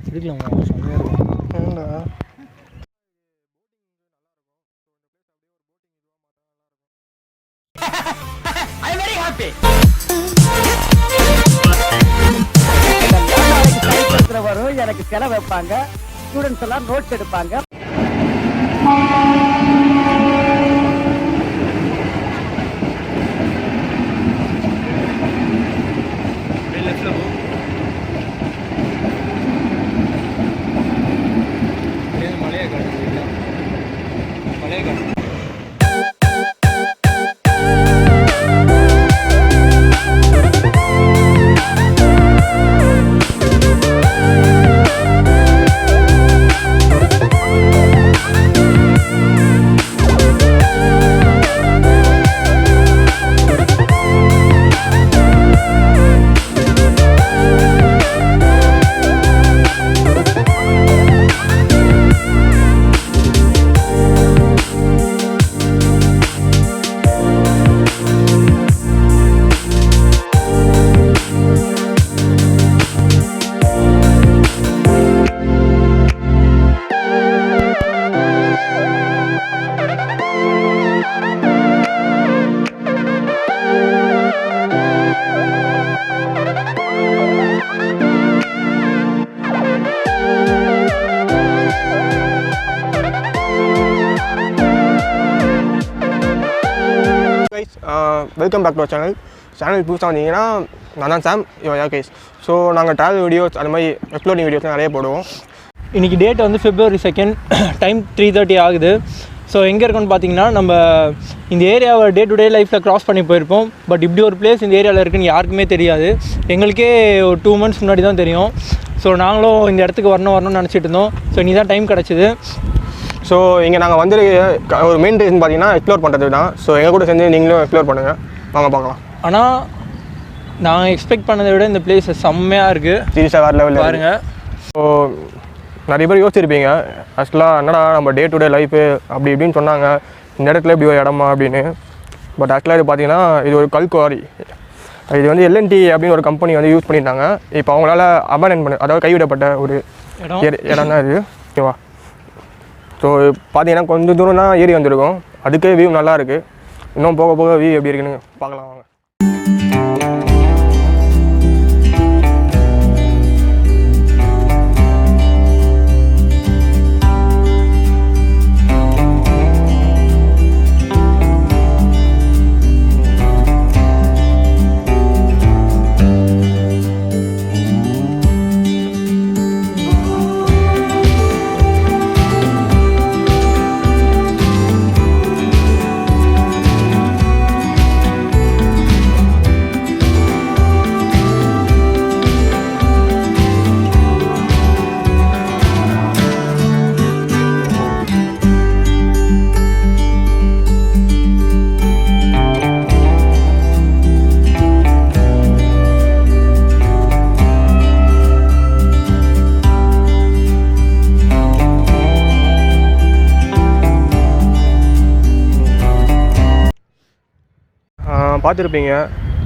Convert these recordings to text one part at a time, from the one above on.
பிடிக்கலாமா செம்மையாக இருக்கும் ஏண்டா வரும் எனக்கு செலவு வைப்பாங்க ஸ்டூடெண்ட்ஸ் எல்லாம் நோட்ஸ் எடுப்பாங்க welcome back to our channel புதுசாக வந்தீங்கன்னா நான் தான் சாம் இவன் கைஸ். ஸோ நாங்கள் ட்ராவல் வீடியோஸ் அது மாதிரி எக்ஸ்ப்ளோரிங் வீடியோஸ்லாம் நிறைய போடுவோம். இன்றைக்கி டேட் வந்து February 2nd, டைம் 3:30 ஆகுது. ஸோ எங்கே இருக்கோன்னு பார்த்தீங்கன்னா நம்ம இந்த ஏரியாவை டே டு டே லைஃப்பில் க்ராஸ் பண்ணி போயிருப்போம். பட் இப்படி ஒரு பிளேஸ் இந்த ஏரியாவில் இருக்குன்னு யாருக்குமே தெரியாது. எங்களுக்கே ஒரு 2 months முன்னாடி தான் தெரியும். ஸோ நாங்களும் இந்த இடத்துக்கு வரணும்னு நினச்சிட்டு இருந்தோம். ஸோ இனி தான் டைம் கிடச்சிது. ஸோ இங்கே நாங்கள் வந்து ஒரு மெயின் ரீசன் பார்த்தீங்கன்னா எக்ஸ்ப்ளோர் பண்ணுறது தான். ஸோ எங்கள் கூட சேர்ந்து நீங்களும் எக்ஸ்ப்ளோர் பண்ணுங்கள், வாங்க பார்க்கலாம். ஆனால் நான் எக்ஸ்பெக்ட் பண்ணதை விட இந்த பிளேஸ் செம்மையாக இருக்குது. சீரியஸாக வேறு லெவலில் பாருங்கள். ஸோ நிறைய பேர் யோசிச்சிருப்பீங்க ஆக்சுவலாக என்னடா நம்ம டே டு டே லைஃபு அப்படி இப்படின்னு சொன்னாங்க, இந்த இடத்துல இப்படி ஒரு இடமா அப்படின்னு. பட் ஆக்சுவலாக இது பார்த்தீங்கன்னா இது ஒரு கல் குவாரி. இது வந்து L&T அப்படின்னு ஒரு கம்பெனி வந்து யூஸ் பண்ணியிருந்தாங்க. இப்போ அவங்களால அபாண்டன் பண்ண, அதாவது கைவிடப்பட்ட ஒரு இடம் தான் இது, ஓகேவா? ஸோ பார்த்தீங்கன்னா கொஞ்சம் தூரம் தான் ஏறி வந்திருக்கோம். அதுக்கே வியூ நல்லா இருக்குது. இன்னும் போக போக வியூ எப்படி இருக்குன்னு பார்க்கலாம் வாங்க. பார்த்துருப்பீங்க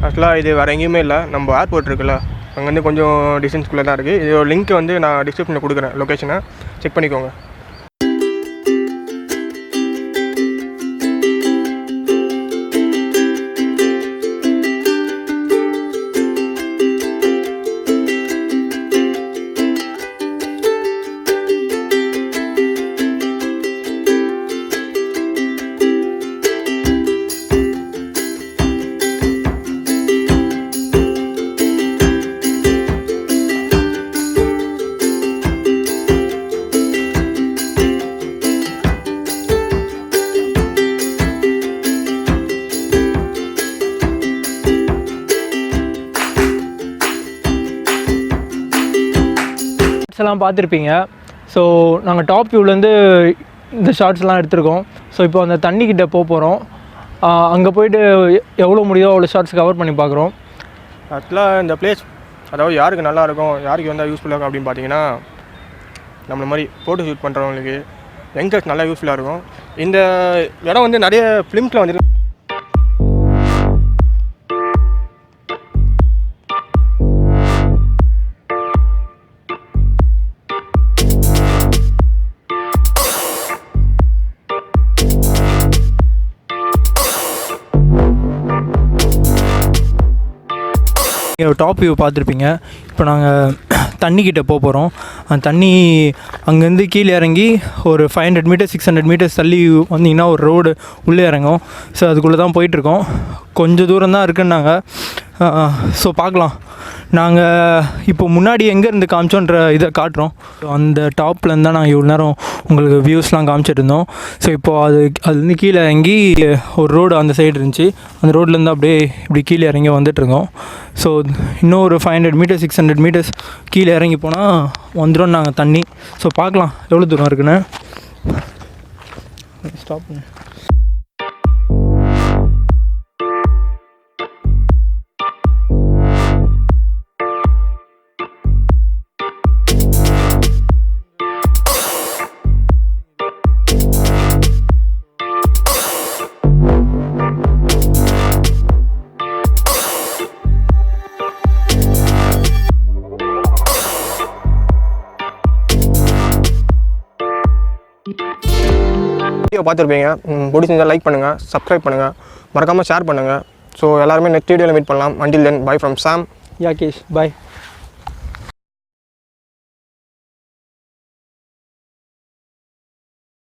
ஆக்சுவலாக இது வேறு எங்கேயுமே இல்லை, நம்ம ஏர்போர்ட் இருக்குல்ல அங்கேருந்து கொஞ்சம் டிஸ்டன்ஸ்குள்ளே தான் இருக்குது. இதோட லிங்க் வந்து நான் டிஸ்கிரிப்ஷனில் கொடுக்குறேன், லொக்கேஷனை செக் பண்ணிக்கோங்க. எல்லாம் பார்த்துருப்பீங்க. ஸோ நாங்கள் டாப் வியூலேருந்து இந்த ஷார்ட்ஸ்லாம் எடுத்திருக்கோம். ஸோ இப்போ அந்த தண்ணிக்கிட்ட போகிறோம். அங்கே போய்ட்டு எவ்வளோ முடியுதோ அவ்வளோ ஷார்ட்ஸ் கவர் பண்ணி பார்க்குறோம். ஆக்சுவலாக இந்த பிளேஸ் அதாவது யாருக்கு நல்லாயிருக்கும், யாருக்கு வந்தால் யூஸ்ஃபுல்லாக இருக்கும் அப்படின்னு பார்த்தீங்கன்னா, நம்மள மாதிரி ஃபோட்டோ ஷூட் பண்ணுறவங்களுக்கு யங்கர்ஸ் நல்லா யூஸ்ஃபுல்லாக இருக்கும். இந்த இடம் வந்து நிறைய ஃபிலிம்ஸில் வந்துருக்கு. டாப் வியூ பார்த்துருப்பீங்க. இப்போ நாங்கள் தண்ணிக்கிட்ட போகிறோம். அந்த தண்ணி அங்கேருந்து கீழே இறங்கி ஒரு 500 மீட்டர்ஸ் 600 மீட்டர்ஸ் தள்ளி வந்தீங்கன்னா ஒரு ரோடு உள்ளே இறங்கும். ஸோ அதுக்குள்ளே தான் போயிட்டுருக்கோம். கொஞ்சம் தூரம் தான் இருக்குன்னாங்க. ஸோ பார்க்கலாம். நாங்கள் இப்போ முன்னாடி எங்கேருந்து காமிச்சோன்ற இதை காட்டுறோம். ஸோ அந்த டாப்லேருந்து தான் நாங்கள் இவ்வளோ நேரம் உங்களுக்கு வியூஸ்லாம் காமிச்சிட்டு இருந்தோம். ஸோ இப்போது அதுலேருந்து கீழே இறங்கி ஒரு ரோடு அந்த சைடு இருந்துச்சு. அந்த ரோட்லேருந்து அப்படியே இப்படி கீழே இறங்கி வந்துட்டுருக்கோம். ஸோ இன்னும் ஒரு 500 மீட்டர்ஸ் 600 மீட்டர்ஸ் கீழே இறங்கி போனால் வந்துடும் நாங்கள் தண்ணி. ஸோ பார்க்கலாம் எவ்வளோ தூரம் இருக்குன்னு. ஸ்டாப் பண்ணு. வீடியோ பார்த்துருப்பீங்க. பிடிச்சிருந்தால் லைக் பண்ணுங்கள், சப்ஸ்கிரைப் பண்ணுங்கள், மறக்காமல் ஷேர் பண்ணுங்கள். ஸோ எல்லாருமே நெக்ஸ்ட் வீடியோவில் மீட் பண்ணலாம். until then bye from Sam. Yagesh, bye.